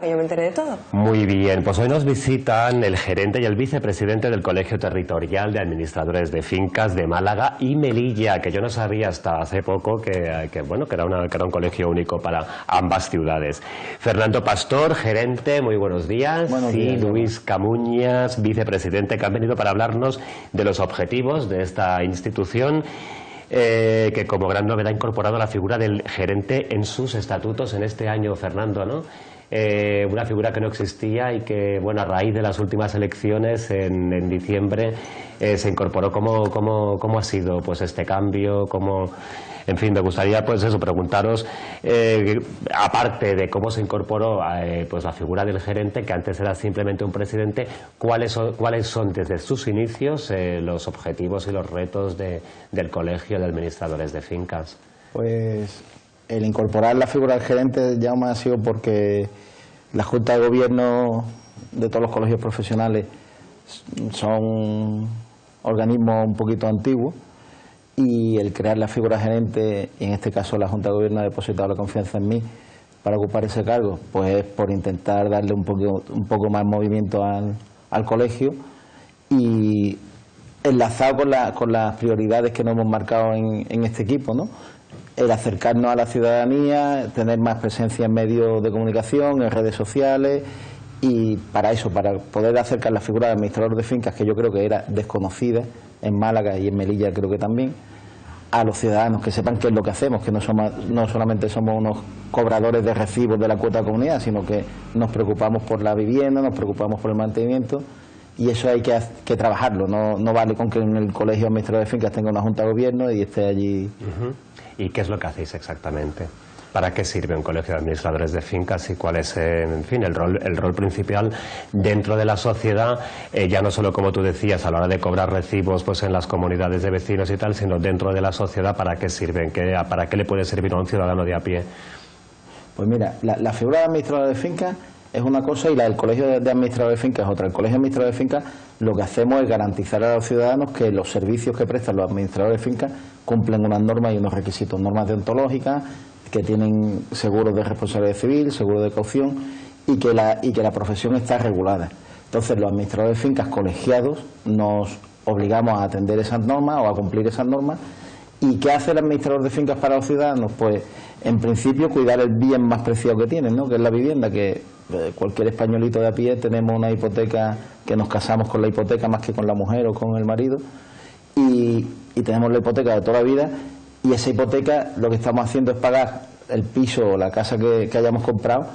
Yo me enteré de todo. Muy bien, pues hoy nos visitan el gerente y el vicepresidente del Colegio Territorial de Administradores de Fincas de Málaga y Melilla, que yo no sabía hasta hace poco que era un colegio único para ambas ciudades. Fernando Pastor, gerente, muy buenos días. Buenos días, y Luis Camuñas, vicepresidente, que han venido para hablarnos de los objetivos de esta institución. Que como gran novedad ha incorporado la figura del gerente en sus estatutos en este año, Fernando, ¿no? Una figura que no existía y que, bueno, a raíz de las últimas elecciones en diciembre se incorporó. ¿Cómo ha sido pues este cambio? En fin, me gustaría pues eso, preguntaros, aparte de cómo se incorporó pues la figura del gerente, que antes era simplemente un presidente, ¿cuáles son desde sus inicios los objetivos y los retos del Colegio de Administradores de Fincas? Pues el incorporar la figura del gerente ya ha sido porque la Junta de Gobierno de todos los colegios profesionales son organismos un poquito antiguos, y el crear la figura gerente, y en este caso la Junta de Gobierno ha depositado la confianza en mí para ocupar ese cargo, pues es por intentar darle un poco más movimiento al colegio y enlazado con las prioridades que nos hemos marcado en este equipo, ¿no? El acercarnos a la ciudadanía, tener más presencia en medios de comunicación, en redes sociales, y para eso, para poder acercar la figura de administrador de fincas, que yo creo que era desconocida en Málaga y en Melilla creo que también, a los ciudadanos, que sepan qué es lo que hacemos, que no solamente somos unos cobradores de recibos de la cuota de comunidad, sino que nos preocupamos por la vivienda, nos preocupamos por el mantenimiento, y eso hay que trabajarlo. No vale con que en el Colegio de Administradores de Fincas tenga una Junta de Gobierno y esté allí. ¿Y qué es lo que hacéis exactamente? ¿Para qué sirve un colegio de administradores de fincas y cuál es, en fin, el rol principal dentro de la sociedad, ya no solo, como tú decías, a la hora de cobrar recibos pues en las comunidades de vecinos y tal, sino dentro de la sociedad? ¿Para qué sirven? ¿Para qué le puede servir a un ciudadano de a pie? Pues mira, la figura de administrador de fincas es una cosa y la del Colegio de Administradores de Fincas es otra. El Colegio de Administradores de Fincas lo que hacemos es garantizar a los ciudadanos que los servicios que prestan los administradores de fincas cumplen unas normas y unos requisitos, normas deontológicas, que tienen seguros de responsabilidad civil, seguro de caución, y que la profesión está regulada. Entonces los administradores de fincas colegiados nos obligamos a atender esas normas o a cumplir esas normas. ¿Y qué hace el administrador de fincas para los ciudadanos? Pues en principio cuidar el bien más preciado que tienen, ¿no? Que es la vivienda, que cualquier españolito de a pie tenemos una hipoteca, que nos casamos con la hipoteca más que con la mujer o con el marido, y tenemos la hipoteca de toda la vida, y esa hipoteca lo que estamos haciendo es pagar el piso o la casa que hayamos comprado,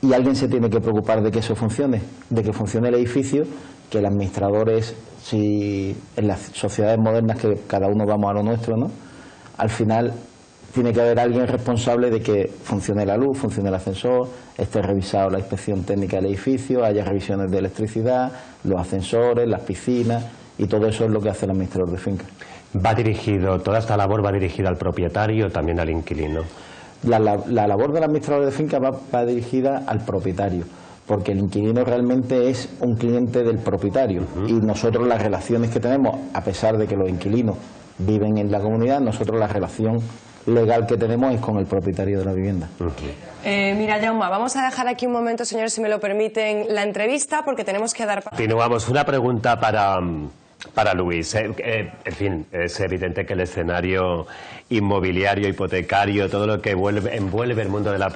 y alguien se tiene que preocupar de que eso funcione, de que funcione el edificio, que el administrador es, si en las sociedades modernas que cada uno vamos a lo nuestro, ¿no? Al final tiene que haber alguien responsable de que funcione la luz, funcione el ascensor, esté revisado la inspección técnica del edificio, haya revisiones de electricidad, los ascensores, las piscinas, y todo eso es lo que hace el administrador de fincas. ¿Toda esta labor va dirigida al propietario o también al inquilino? La labor del administrador de fincas va dirigida al propietario, porque el inquilino realmente es un cliente del propietario, y nosotros las relaciones que tenemos, a pesar de que los inquilinos viven en la comunidad, nosotros la relación legal que tenemos es con el propietario de la vivienda. Mira, Jaume, vamos a dejar aquí un momento, señores, si me lo permiten, la entrevista, porque tenemos que dar... Continuamos. Una pregunta para Luis. En fin, es evidente que el escenario inmobiliario, hipotecario, todo lo que envuelve el mundo de la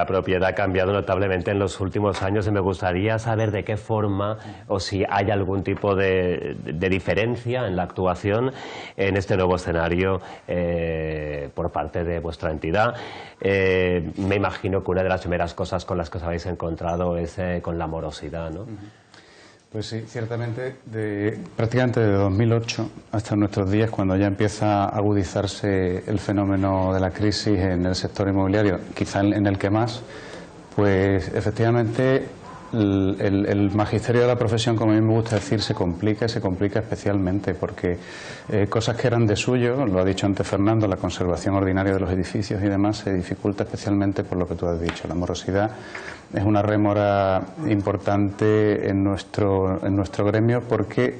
propiedad ha cambiado notablemente en los últimos años, y me gustaría saber de qué forma o si hay algún tipo de diferencia en la actuación en este nuevo escenario por parte de vuestra entidad. Me imagino que una de las primeras cosas con las que os habéis encontrado es con la morosidad, ¿no? Pues sí, ciertamente, prácticamente de 2008 hasta nuestros días, cuando ya empieza a agudizarse el fenómeno de la crisis en el sector inmobiliario, quizá en el que más, pues efectivamente el magisterio de la profesión, como a mí me gusta decir, se complica especialmente, porque cosas que eran de suyo, lo ha dicho antes Fernando, la conservación ordinaria de los edificios y demás, se dificulta especialmente por lo que tú has dicho. La morosidad es una rémora importante en nuestro gremio, porque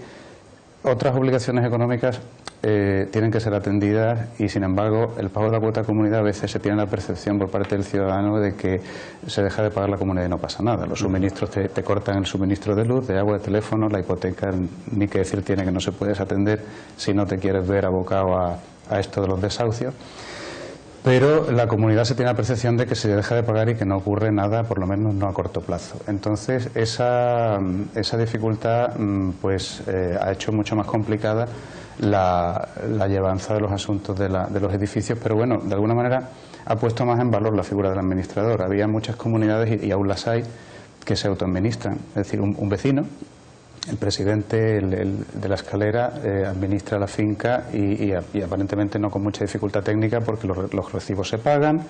otras obligaciones económicas tienen que ser atendidas y, sin embargo, el pago de la cuota de comunidad a veces se tiene la percepción por parte del ciudadano de que se deja de pagar la comunidad y no pasa nada. Los suministros te cortan el suministro de luz, de agua, de teléfono, la hipoteca, ni que decir tiene que no se puedes atender si no te quieres ver abocado a esto de los desahucios. Pero la comunidad se tiene la percepción de que se deja de pagar y que no ocurre nada, por lo menos no a corto plazo. Entonces, esa dificultad pues ha hecho mucho más complicada la llevanza de los asuntos de los edificios, pero bueno, de alguna manera ha puesto más en valor la figura del administrador. Había muchas comunidades, y aún las hay, que se autoadministran. Es decir, un vecino, el presidente de la escalera, administra la finca y aparentemente no con mucha dificultad técnica, porque los recibos se pagan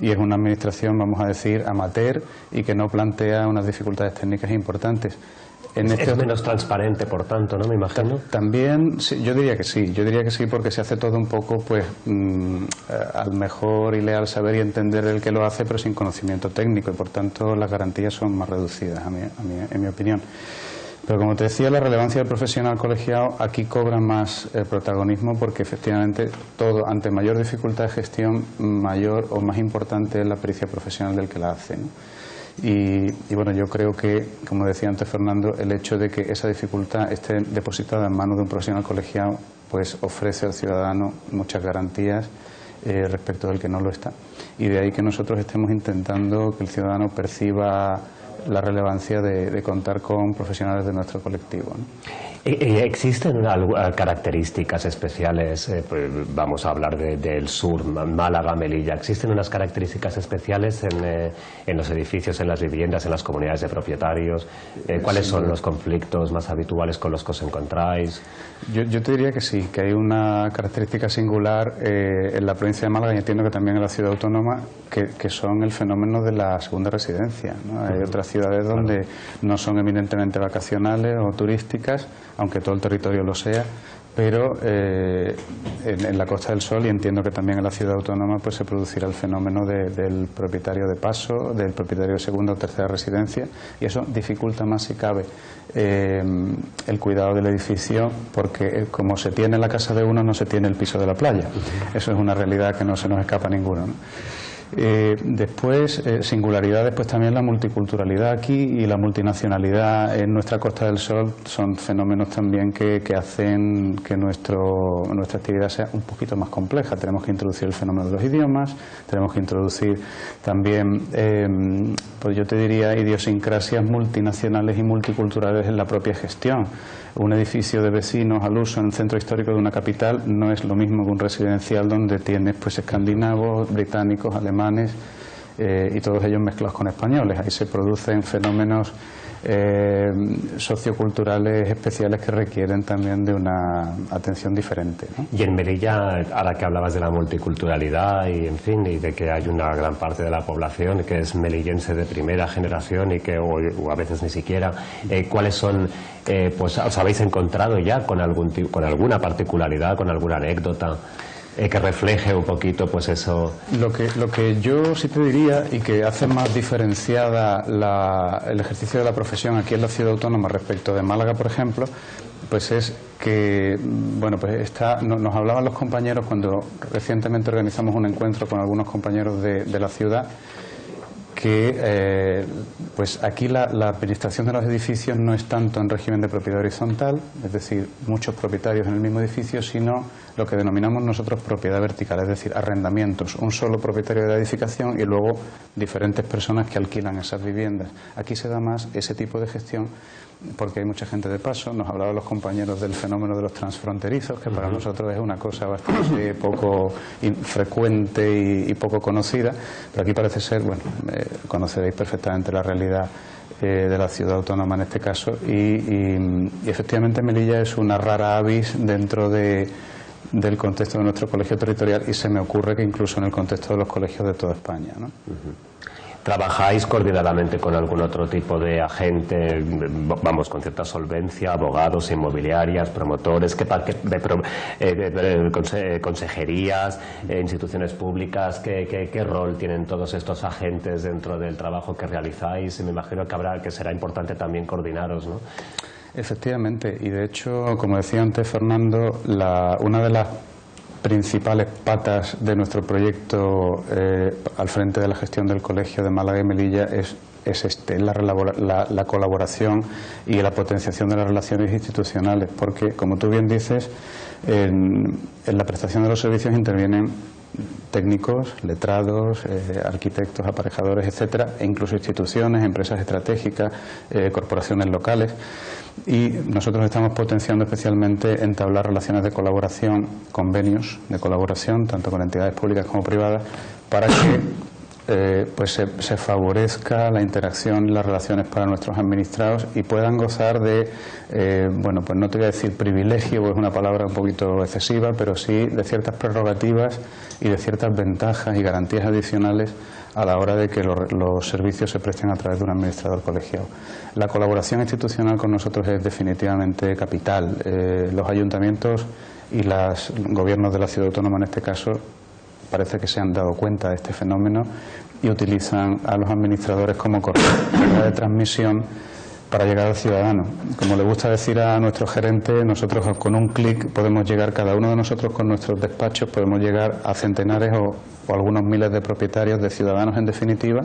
y es una administración, vamos a decir, amateur, y que no plantea unas dificultades técnicas importantes. Es menos transparente, por tanto, ¿no? Me imagino. También, sí, yo diría que sí, porque se hace todo un poco, pues, al mejor y leal saber y entender el que lo hace, pero sin conocimiento técnico, y por tanto las garantías son más reducidas, en mi opinión. Pero como te decía, la relevancia del profesional colegiado aquí cobra más protagonismo, porque efectivamente todo, ante mayor dificultad de gestión, mayor o más importante es la pericia profesional del que la hace, ¿no? Y bueno, yo creo que, como decía antes Fernando, el hecho de que esa dificultad esté depositada en manos de un profesional colegiado, pues ofrece al ciudadano muchas garantías respecto del que no lo está. Y de ahí que nosotros estemos intentando que el ciudadano perciba la relevancia de contar con profesionales de nuestro colectivo, ¿no? ¿Existen características especiales? Pues vamos a hablar del sur, Málaga, Melilla. ¿Existen unas características especiales en los edificios, en las viviendas, en las comunidades de propietarios? ¿Cuáles son los conflictos más habituales con los que os encontráis? Yo te diría que sí, que hay una característica singular en la provincia de Málaga, y entiendo que también en la ciudad autónoma, que son el fenómeno de la segunda residencia, ¿no? Hay otras ciudades donde no son eminentemente vacacionales o turísticas, aunque todo el territorio lo sea, pero en la Costa del Sol, y entiendo que también en la ciudad autónoma, pues se producirá el fenómeno del propietario de paso, del propietario de segunda o tercera residencia, y eso dificulta más, si cabe, el cuidado del edificio, porque como se tiene la casa de uno, no se tiene el piso de la playa. Eso es una realidad que no se nos escapa a ninguno, ¿no? Después, singularidades, pues también la multiculturalidad aquí y la multinacionalidad en nuestra Costa del Sol son fenómenos también que hacen que nuestra actividad sea un poquito más compleja. Tenemos que introducir el fenómeno de los idiomas, tenemos que introducir también, pues yo te diría, idiosincrasias multinacionales y multiculturales en la propia gestión. Un edificio de vecinos al uso en el centro histórico de una capital no es lo mismo que un residencial donde tienes pues escandinavos, británicos, alemanes y todos ellos mezclados con españoles. Ahí se producen fenómenos socioculturales especiales que requieren también de una atención diferente, ¿no? Y en Melilla, ahora que hablabas de la multiculturalidad y en fin, y de que hay una gran parte de la población que es melillense de primera generación y que o a veces ni siquiera, ¿cuáles son, pues os habéis encontrado ya con alguna particularidad, con alguna anécdota que refleje un poquito pues eso? Lo que yo sí te diría, y que hace más diferenciada el ejercicio de la profesión aquí en la ciudad autónoma respecto de Málaga, por ejemplo, pues es que, bueno, pues nos hablaban los compañeros cuando recientemente organizamos un encuentro con algunos compañeros de la ciudad, que pues aquí la administración de los edificios no es tanto en régimen de propiedad horizontal, es decir, muchos propietarios en el mismo edificio, sino lo que denominamos nosotros propiedad vertical, es decir, arrendamientos, un solo propietario de la edificación y luego diferentes personas que alquilan esas viviendas. Aquí se da más ese tipo de gestión porque hay mucha gente de paso. Nos hablaban los compañeros del fenómeno de los transfronterizos, que para nosotros es una cosa bastante poco frecuente y poco conocida, pero aquí parece ser, bueno, conoceréis perfectamente la realidad de la ciudad autónoma en este caso, y efectivamente Melilla es una rara avis dentro del contexto de nuestro colegio territorial, y se me ocurre que incluso en el contexto de los colegios de toda España, ¿no? ¿Trabajáis coordinadamente con algún otro tipo de agente, vamos, con cierta solvencia, abogados, inmobiliarias, promotores, consejerías, instituciones públicas? ¿Qué rol tienen todos estos agentes dentro del trabajo que realizáis? Me imagino que será importante también coordinaros, ¿no? Efectivamente, y de hecho, como decía antes Fernando, una de las principales patas de nuestro proyecto al frente de la gestión del Colegio de Málaga y Melilla es la colaboración y la potenciación de las relaciones institucionales, porque, como tú bien dices, en la prestación de los servicios intervienen técnicos, letrados, arquitectos, aparejadores, etcétera, e incluso instituciones, empresas estratégicas, corporaciones locales. Y nosotros estamos potenciando especialmente entablar relaciones de colaboración, convenios de colaboración, tanto con entidades públicas como privadas, para que pues se favorezca la interacción y las relaciones para nuestros administrados y puedan gozar de, bueno, pues no te voy a decir privilegio, es una palabra un poquito excesiva, pero sí de ciertas prerrogativas y de ciertas ventajas y garantías adicionales a la hora de que los servicios se presten a través de un administrador colegiado. La colaboración institucional con nosotros es definitivamente capital. Los ayuntamientos y los gobiernos de la ciudad autónoma, en este caso, parece que se han dado cuenta de este fenómeno y utilizan a los administradores como correa de transmisión para llegar al ciudadano. Como le gusta decir a nuestro gerente, nosotros con un clic podemos llegar, cada uno de nosotros con nuestros despachos, podemos llegar a centenares o algunos miles de propietarios, de ciudadanos en definitiva,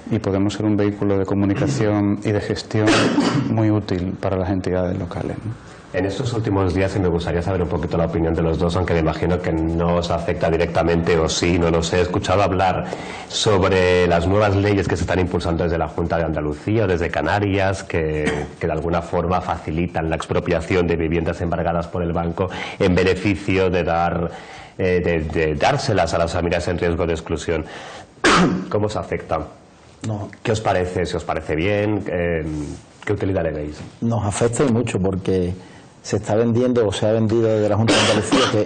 y podemos ser un vehículo de comunicación y de gestión muy útil para las entidades locales, ¿no? En estos últimos días, y me gustaría saber un poquito la opinión de los dos, aunque me imagino que no os afecta directamente o sí, no lo sé, he escuchado hablar sobre las nuevas leyes que se están impulsando desde la Junta de Andalucía o desde Canarias, que de alguna forma facilitan la expropiación de viviendas embargadas por el banco en beneficio de dárselas a las familias en riesgo de exclusión. ¿Cómo os afecta? No. ¿Qué os parece? ¿Si os parece bien? ¿Qué utilidad le veis? Nos afecta y mucho porque se está vendiendo o se ha vendido desde la Junta de Andalucía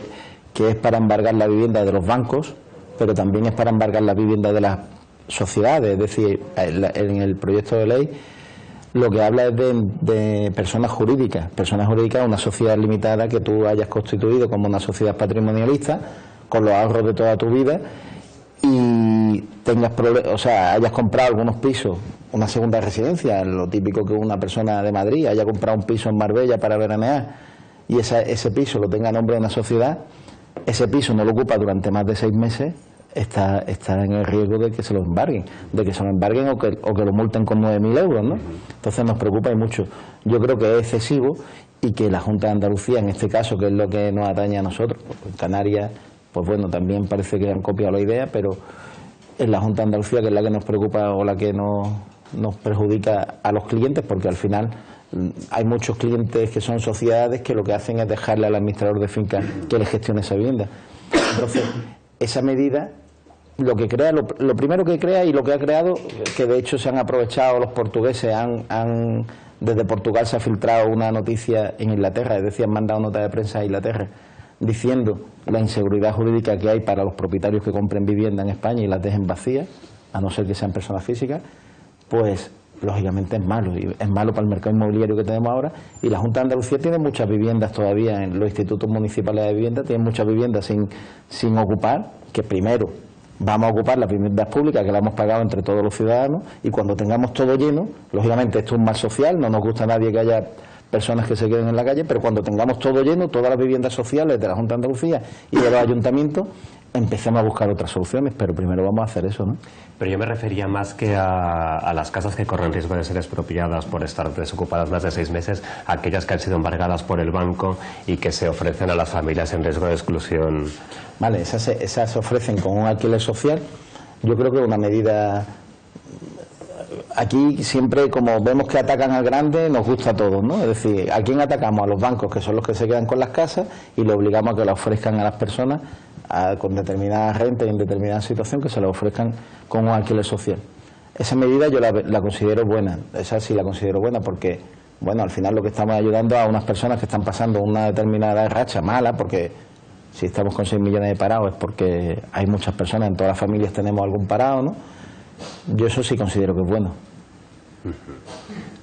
que es para embargar la vivienda de los bancos, pero también es para embargar la vivienda de las sociedades. Es decir, en el proyecto de ley lo que habla es de personas jurídicas. Personas jurídicas, una sociedad limitada que tú hayas constituido como una sociedad patrimonialista con los ahorros de toda tu vida y tengas hayas comprado algunos pisos, una segunda residencia, lo típico que una persona de Madrid haya comprado un piso en Marbella para veranear y ese piso lo tenga a nombre de una sociedad, ese piso no lo ocupa durante más de 6 meses, está en el riesgo de que se lo embarguen, o que lo multen con 9.000 euros, ¿no? Entonces nos preocupa y mucho. Yo creo que es excesivo y que la Junta de Andalucía, en este caso, que es lo que nos atañe a nosotros, en Canarias, pues bueno, también parece que han copiado la idea, pero es la Junta de Andalucía que es la que nos preocupa o la que nos perjudica a los clientes, porque al final hay muchos clientes que son sociedades que lo que hacen es dejarle al administrador de finca que le gestione esa vivienda. Entonces, esa medida lo que crea, lo primero que crea y lo que ha creado, que de hecho se han aprovechado los portugueses, desde Portugal se ha filtrado una noticia en Inglaterra, es decir, han mandado nota de prensa a Inglaterra diciendo la inseguridad jurídica que hay para los propietarios que compren vivienda en España y las dejen vacías, a no ser que sean personas físicas, pues lógicamente es malo, y es malo para el mercado inmobiliario que tenemos ahora, y la Junta de Andalucía tiene muchas viviendas todavía, en los institutos municipales de vivienda tienen muchas viviendas sin ocupar, que primero vamos a ocupar las viviendas públicas que las hemos pagado entre todos los ciudadanos, y cuando tengamos todo lleno, lógicamente esto es un mal social, no nos gusta a nadie que haya personas que se queden en la calle, pero cuando tengamos todo lleno, todas las viviendas sociales de la Junta de Andalucía y de los ayuntamientos, empecemos a buscar otras soluciones, pero primero vamos a hacer eso, ¿no? Pero yo me refería más que a las casas que corren riesgo de ser expropiadas por estar desocupadas más de 6 meses, aquellas que han sido embargadas por el banco y que se ofrecen a las familias en riesgo de exclusión. Vale, esas se ofrecen con un alquiler social. Yo creo que es una medida. Aquí siempre, como vemos que atacan al grande, nos gusta a todos, ¿no? Es decir, ¿a quién atacamos? A los bancos, que son los que se quedan con las casas, y le obligamos a que la ofrezcan a las personas con determinada renta y en determinada situación, que se la ofrezcan con un alquiler social. Esa medida yo la considero buena, esa sí la considero buena, porque, bueno, al final lo que estamos ayudando a unas personas que están pasando una determinada racha mala, porque si estamos con 6 millones de parados es porque hay muchas personas, en todas las familias tenemos algún parado, ¿no? Yo eso sí considero que es bueno.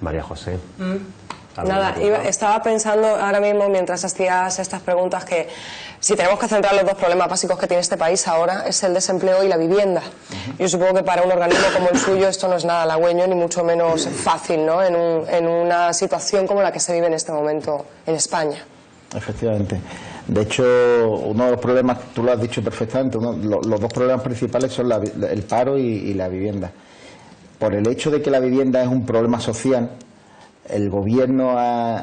María José. Nada, estaba pensando ahora mismo, mientras hacías estas preguntas, que si tenemos que centrar los dos problemas básicos que tiene este país ahora, es el desempleo y la vivienda. Yo supongo que para un organismo como el suyo esto no es nada halagüeño, ni mucho menos fácil, ¿no?, en una situación como la que se vive en este momento en España. Efectivamente. De hecho, uno de los problemas, tú lo has dicho perfectamente, los dos problemas principales son el paro y la vivienda. Por el hecho de que la vivienda es un problema social, el gobierno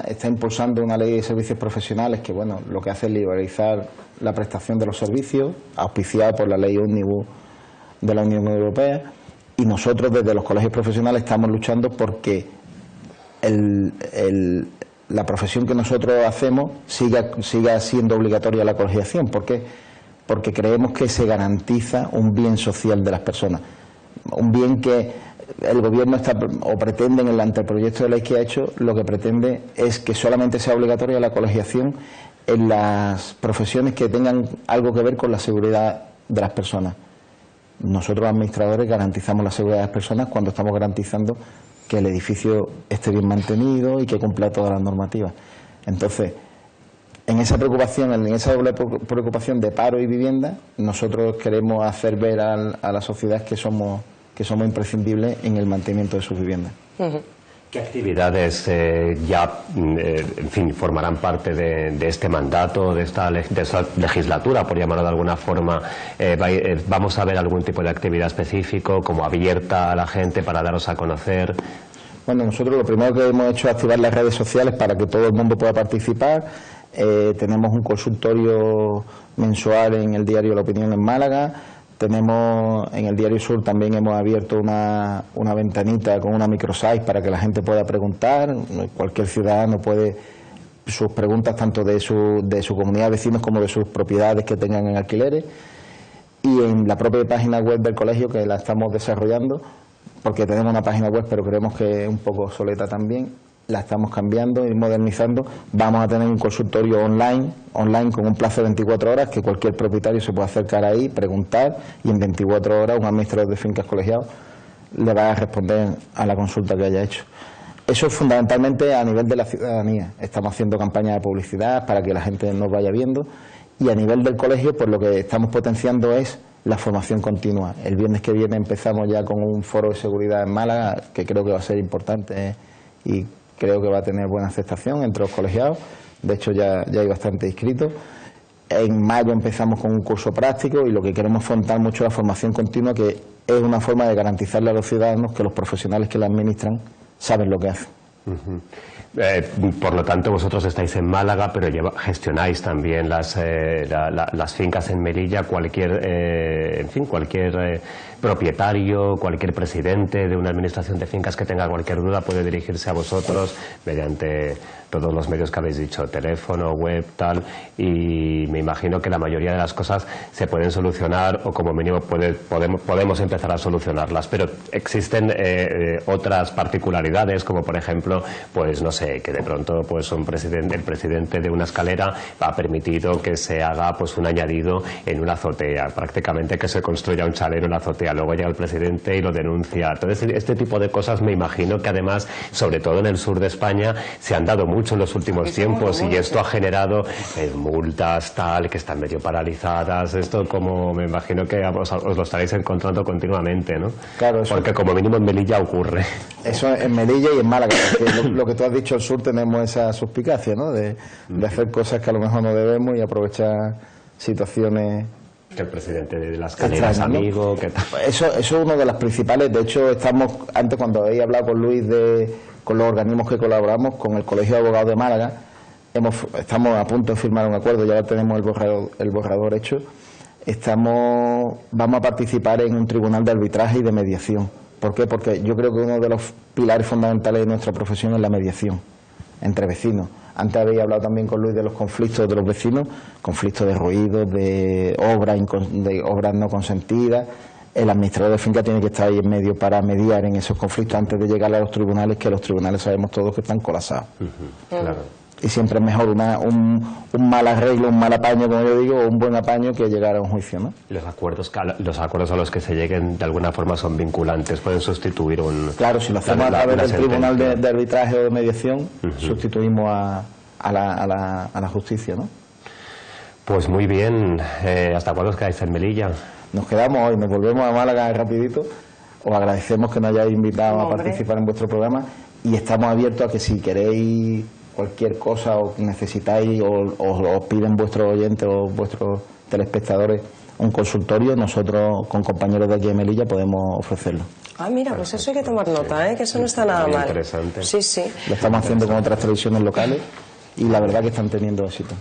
está impulsando una ley de servicios profesionales que, bueno, lo que hace es liberalizar la prestación de los servicios, auspiciada por la ley ómnibus de la Unión Europea, y nosotros desde los colegios profesionales estamos luchando porque la profesión que nosotros hacemos siga siendo obligatoria la colegiación. ¿Por qué? Porque creemos que se garantiza un bien social de las personas, un bien que el gobierno pretende en el anteproyecto de ley que ha hecho, lo que pretende es que solamente sea obligatoria la colegiación en las profesiones que tengan algo que ver con la seguridad de las personas. Nosotros, administradores, garantizamos la seguridad de las personas cuando estamos garantizando que el edificio esté bien mantenido y que cumpla todas las normativas. Entonces, en esa preocupación, en esa doble preocupación de paro y vivienda, nosotros queremos hacer ver a la sociedad que somos imprescindibles en el mantenimiento de sus viviendas. ¿Qué actividades en fin, formarán parte de este mandato, de esta legislatura, por llamarlo de alguna forma? ¿Vamos a ver algún tipo de actividad específico, como abierta a la gente para daros a conocer? Bueno, nosotros lo primero que hemos hecho es activar las redes sociales para que todo el mundo pueda participar. Tenemos un consultorio mensual en el diario La Opinión en Málaga. Tenemos en el Diario Sur, también hemos abierto una ventanita con una microsite para que la gente pueda preguntar. Cualquier ciudadano puede, sus preguntas tanto de su comunidad de vecinos como de sus propiedades que tengan en alquileres. Y en la propia página web del colegio, que la estamos desarrollando, porque tenemos una página web pero creemos que es un poco obsoleta también, la estamos cambiando y modernizando. Vamos a tener un consultorio online con un plazo de 24 horas que cualquier propietario se puede acercar ahí, preguntar, y en 24 horas un administrador de fincas colegiado le va a responder a la consulta que haya hecho. Eso es fundamentalmente a nivel de la ciudadanía. Estamos haciendo campañas de publicidad para que la gente nos vaya viendo, y a nivel del colegio pues lo que estamos potenciando es la formación continua. El viernes que viene empezamos ya con un foro de seguridad en Málaga que creo que va a ser importante y creo que va a tener buena aceptación entre los colegiados. De hecho ya hay bastante inscritos. En mayo empezamos con un curso práctico, y lo que queremos fomentar mucho es la formación continua, que es una forma de garantizarle a los ciudadanos que los profesionales que la administran saben lo que hacen. Por lo tanto, vosotros estáis en Málaga, pero gestionáis también las fincas en Melilla. Cualquier propietario, cualquier presidente de una administración de fincas que tenga cualquier duda puede dirigirse a vosotros mediante todos los medios que habéis dicho, teléfono, web, tal, y me imagino que la mayoría de las cosas se pueden solucionar, o como mínimo podemos empezar a solucionarlas, pero existen otras particularidades, como por ejemplo, pues no sé, que de pronto pues el presidente de una escalera ha permitido que se haga pues un añadido en una azotea, prácticamente que se construya un chalero en la azotea, luego llega el presidente y lo denuncia. Entonces, este tipo de cosas me imagino que además, sobre todo en el sur de España, se han dado mucho en los últimos tiempos, y esto ha generado multas tal, que están medio paralizadas. Esto, como me imagino que os lo estaréis encontrando continuamente, ¿no? Claro, eso, porque como mínimo en Melilla ocurre. Eso en Melilla y en Málaga, porque lo que tú has dicho, al sur tenemos esa suspicacia, ¿no?, de hacer cosas que a lo mejor no debemos y aprovechar situaciones. Que el presidente de las escalera es amigo, ¿qué tal? Eso es uno de las principales. De hecho, antes cuando habéis hablado con Luis con los organismos que colaboramos, con el Colegio de Abogados de Málaga, estamos a punto de firmar un acuerdo, ya tenemos el borrador hecho. Vamos a participar en un tribunal de arbitraje y de mediación. ¿Por qué? Porque yo creo que uno de los pilares fundamentales de nuestra profesión es la mediación entre vecinos. Antes habéis hablado también con Luis de los conflictos de los vecinos, conflictos de ruido, de obras no consentidas. El administrador de finca tiene que estar ahí en medio para mediar en esos conflictos antes de llegar a los tribunales, que los tribunales sabemos todos que están colapsados. Claro. y siempre es mejor un mal arreglo, un mal apaño, como yo digo, o un buen apaño que llegar a un juicio, ¿no? Los acuerdos a los que se lleguen de alguna forma son vinculantes, pueden sustituir un... Claro, si lo hacemos a través del Tribunal de Arbitraje o de Mediación, sustituimos a la justicia, ¿no? Pues muy bien. ¿Hasta cuándo os quedáis en Melilla? Nos quedamos hoy, nos volvemos a Málaga rapidito. Os agradecemos que nos hayáis invitado a participar en vuestro programa y estamos abiertos a que si queréis cualquier cosa o necesitáis o os piden vuestros oyentes o vuestros telespectadores un consultorio, nosotros con compañeros de aquí de Melilla podemos ofrecerlo. Ah, mira, pues eso hay que tomar nota, que eso no está nada mal. Interesante. Sí, sí. Lo estamos haciendo con otras televisiones locales y la verdad que están teniendo éxito.